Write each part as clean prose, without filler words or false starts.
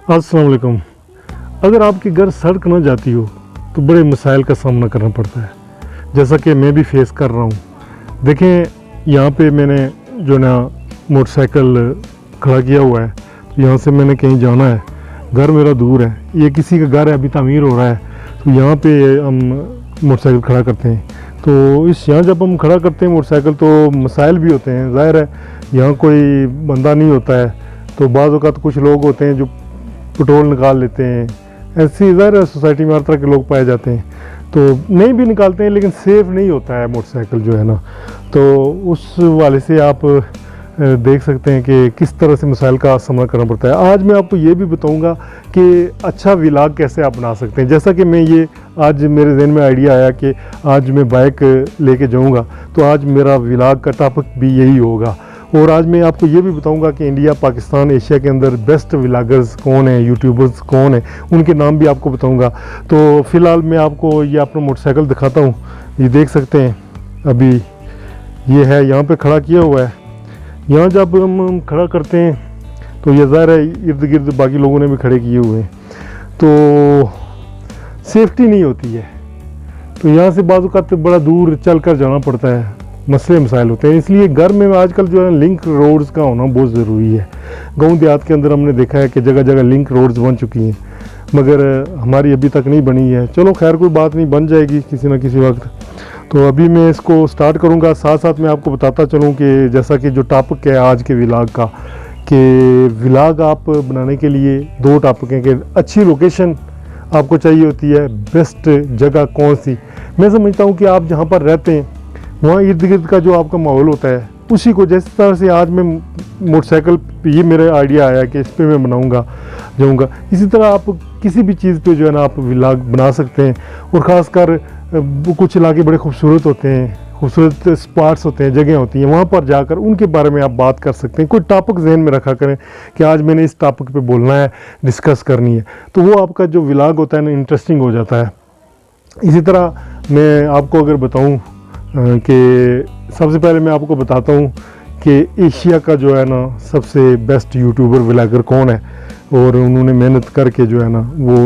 अस्सलाम वालेकुम। अगर आपके घर सड़क ना जाती हो तो बड़े मसाइल का सामना करना पड़ता है, जैसा कि मैं भी फेस कर रहा हूँ। देखें, यहाँ पे मैंने जो ना मोटरसाइकिल खड़ा किया हुआ है, तो यहाँ से मैंने कहीं जाना है, घर मेरा दूर है, ये किसी का घर है, अभी तामीर हो रहा है, तो यहाँ पे हम मोटरसाइकिल खड़ा करते हैं। तो इस यहाँ जब हम खड़ा करते हैं मोटरसाइकिल तो मसाइल भी होते हैं। ज़ाहिर है यहाँ कोई बंदा नहीं होता है, तो बाज़ औक़ात कुछ लोग होते हैं जो पेट्रोल निकाल लेते हैं। ऐसी ज़ाहिर है सोसाइटी में हर तरह के लोग पाए जाते हैं, तो नहीं भी निकालते हैं, लेकिन सेफ़ नहीं होता है मोटरसाइकिल जो है ना। तो उस वाले से आप देख सकते हैं कि किस तरह से मसाइल का सामना करना पड़ता है। आज मैं आपको ये भी बताऊंगा कि अच्छा व्लॉग कैसे आप बना सकते हैं। जैसा कि मैं ये आज मेरे जहन में आइडिया आया कि आज मैं बाइक लेके जाऊंगा, तो आज मेरा व्लॉग का टॉपिक भी यही होगा। और आज मैं आपको ये भी बताऊंगा कि इंडिया, पाकिस्तान, एशिया के अंदर बेस्ट व्लॉगर्स कौन है, यूट्यूबर्स कौन है, उनके नाम भी आपको बताऊंगा। तो फ़िलहाल मैं आपको ये अपना मोटरसाइकिल दिखाता हूँ। ये देख सकते हैं, अभी ये है यहाँ पे खड़ा किया हुआ है। यहाँ जब हम खड़ा करते हैं तो ये ज़ाहिर है इर्द गिर्द बाकी लोगों ने भी खड़े किए हुए हैं, तो सेफ्टी नहीं होती है। तो यहाँ से बाज़ औक़ात बड़ा दूर चल कर जाना पड़ता है, मसले मसाइल होते हैं। इसलिए घर में आजकल जो है लिंक रोड्स का होना बहुत ज़रूरी है। गांव देहात के अंदर हमने देखा है कि जगह जगह लिंक रोड्स बन चुकी हैं, मगर हमारी अभी तक नहीं बनी है। चलो खैर, कोई बात नहीं, बन जाएगी किसी न किसी वक्त। तो अभी मैं इसको स्टार्ट करूंगा। साथ साथ मैं आपको बताता चलूं कि जैसा कि जो टॉपिक है आज के व्लॉग का, कि व्लॉग आप बनाने के लिए दो टॉपिक हैं कि अच्छी लोकेशन आपको चाहिए होती है, बेस्ट जगह कौन सी। मैं समझता हूँ कि आप जहाँ पर रहते हैं वहाँ इर्द गिर्द का जो आपका माहौल होता है, उसी को, जिस तरह से आज मैं मोटरसाइकिल, ये मेरा आइडिया आया कि इस पे मैं बनाऊंगा जाऊंगा, इसी तरह आप किसी भी चीज़ पे जो है ना आप व्लॉग बना सकते हैं। और ख़ासकर कुछ इलाके बड़े खूबसूरत होते हैं, खूबसूरत स्पॉट्स होते हैं, जगह होती हैं, वहाँ पर जाकर उनके बारे में आप बात कर सकते हैं। कोई टॉपिक जहन में रखा करें कि आज मैंने इस टॉपिक पे बोलना है, डिस्कस करनी है, तो वो आपका जो व्लॉग होता है ना इंटरेस्टिंग हो जाता है। इसी तरह मैं आपको अगर बताऊँ कि सबसे पहले मैं आपको बताता हूँ कि एशिया का जो है ना सबसे बेस्ट यूट्यूबर व्लॉगर कौन है, और उन्होंने मेहनत करके जो है ना वो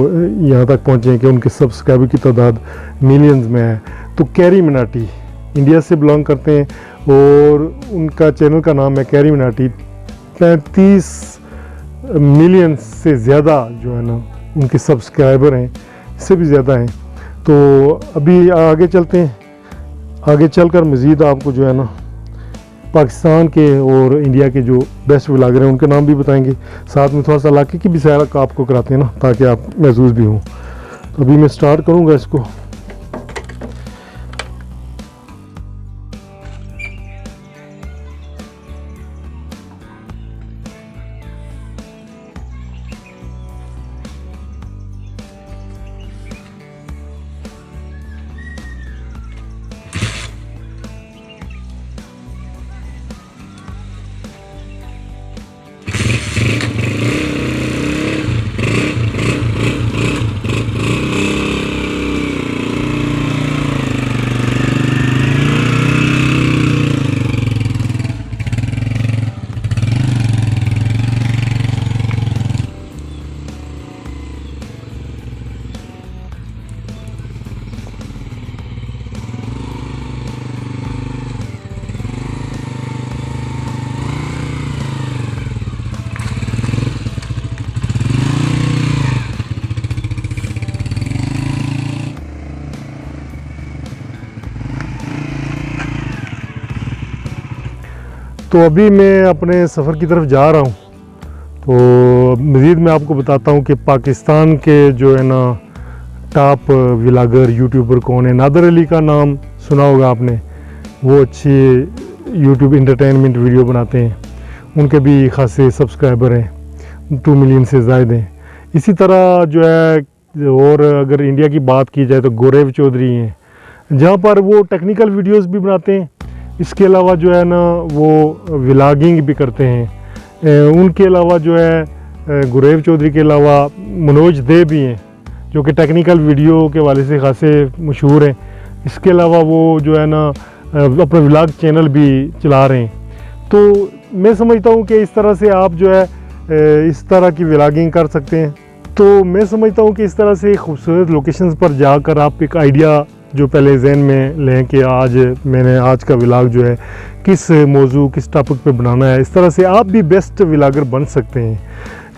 यहाँ तक पहुँचे हैं कि उनके सब्सक्राइबर की तादाद मिलियंस में है। तो कैरी मिनाटी इंडिया से बिलोंग करते हैं और उनका चैनल का नाम है कैरी मिनाटी। 35 मिलियन से ज़्यादा जो है ना उनके सब्सक्राइबर हैं, इससे भी ज़्यादा हैं। तो अभी आगे चलते हैं, आगे चलकर मज़ीद आपको जो है ना पाकिस्तान के और इंडिया के जो बेस्ट व्लॉगर हैं उनके नाम भी बताएंगे, साथ में थोड़ा सा इलाके की भी सैर आपको कराते हैं ना, ताकि आप महसूस भी हों। तो अभी मैं स्टार्ट करूँगा इसको। तो अभी मैं अपने सफ़र की तरफ जा रहा हूँ। तो मज़ीद मैं आपको बताता हूँ कि पाकिस्तान के जो है ना टॉप व्लॉगर यूट्यूबर कौन है। नादर अली का नाम सुना होगा आपने, वो अच्छी यूट्यूब इंटरटेनमेंट वीडियो बनाते हैं, उनके भी खासे सब्सक्राइबर हैं, 2 मिलियन से ज़ायद हैं। इसी तरह जो है, और अगर इंडिया की बात की जाए तो गौरव चौधरी हैं, जहाँ पर वो टेक्निकल वीडियोस भी बनाते हैं, इसके अलावा जो है ना वो व्लॉगिंग भी करते हैं। उनके अलावा जो है गुरेव चौधरी के अलावा मनोज दे भी हैं, जो कि टेक्निकल वीडियो के वाले से खासे मशहूर हैं। इसके अलावा वो जो है ना अपना व्लॉग चैनल भी चला रहे हैं। तो मैं समझता हूँ कि इस तरह से आप जो है इस तरह की व्लॉगिंग कर सकते हैं। तो मैं समझता हूँ कि इस तरह से खूबसूरत लोकेशंस पर जाकर आप एक आइडिया जो पहले जहन में लें कि आज मैंने आज का व्लॉग जो है किस मौजू किस टॉपिक पे बनाना है, इस तरह से आप भी बेस्ट व्लॉगर बन सकते हैं।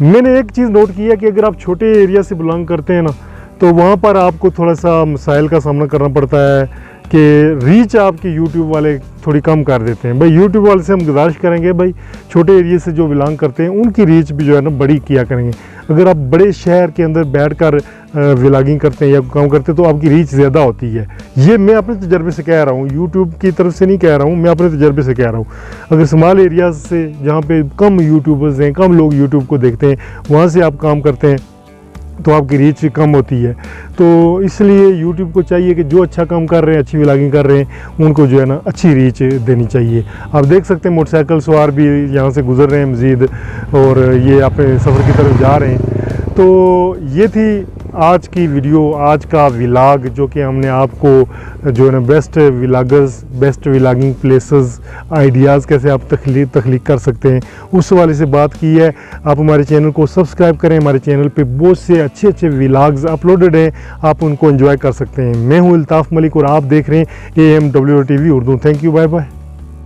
मैंने एक चीज़ नोट की है कि अगर आप छोटे एरिया से बिलोंग करते हैं ना, तो वहाँ पर आपको थोड़ा सा मसाइल का सामना करना पड़ता है कि रीच आपकी यूट्यूब वाले थोड़ी कम कर देते हैं। भाई यूट्यूब वाले से हम गुजारिश करेंगे भाई छोटे एरिया से जो बिलोंग करते हैं उनकी रीच भी जो है ना बड़ी किया करेंगे। अगर आप बड़े शहर के अंदर बैठकर व्लॉगिंग करते हैं या काम करते हैं तो आपकी रीच ज़्यादा होती है। ये मैं अपने तजर्बे से कह रहा हूँ, यूट्यूब की तरफ से नहीं कह रहा हूँ, मैं अपने तजर्बे से कह रहा हूँ। अगर स्मॉल एरियाज़ से जहाँ पे कम यूट्यूबर्स हैं, कम लोग यूट्यूब को देखते हैं, वहाँ से आप काम करते हैं तो आपकी रीच कम होती है। तो इसलिए यूट्यूब को चाहिए कि जो अच्छा काम कर रहे हैं, अच्छी व्लॉगिंग कर रहे हैं, उनको जो है ना अच्छी रीच देनी चाहिए। आप देख सकते हैं मोटरसाइकिल सवार भी यहाँ से गुजर रहे हैं मज़ीद, और ये अपने सफ़र की तरफ जा रहे हैं। तो ये थी आज की वीडियो, आज का व्लॉग, जो कि हमने आपको जो है ना best vloggers, best vlogging places, ideas कैसे आप तख्लीक कर सकते हैं उस वाले से बात की है। आप हमारे चैनल को सब्सक्राइब करें, हमारे चैनल पे बहुत से अच्छे अच्छे व्लॉग्स अपलोडेड हैं, आप उनको एंजॉय कर सकते हैं। मैं हूँ अल्ताफ़ मलिक और आप देख रहे हैं AMWR TV Urdu. Thank you, bye bye.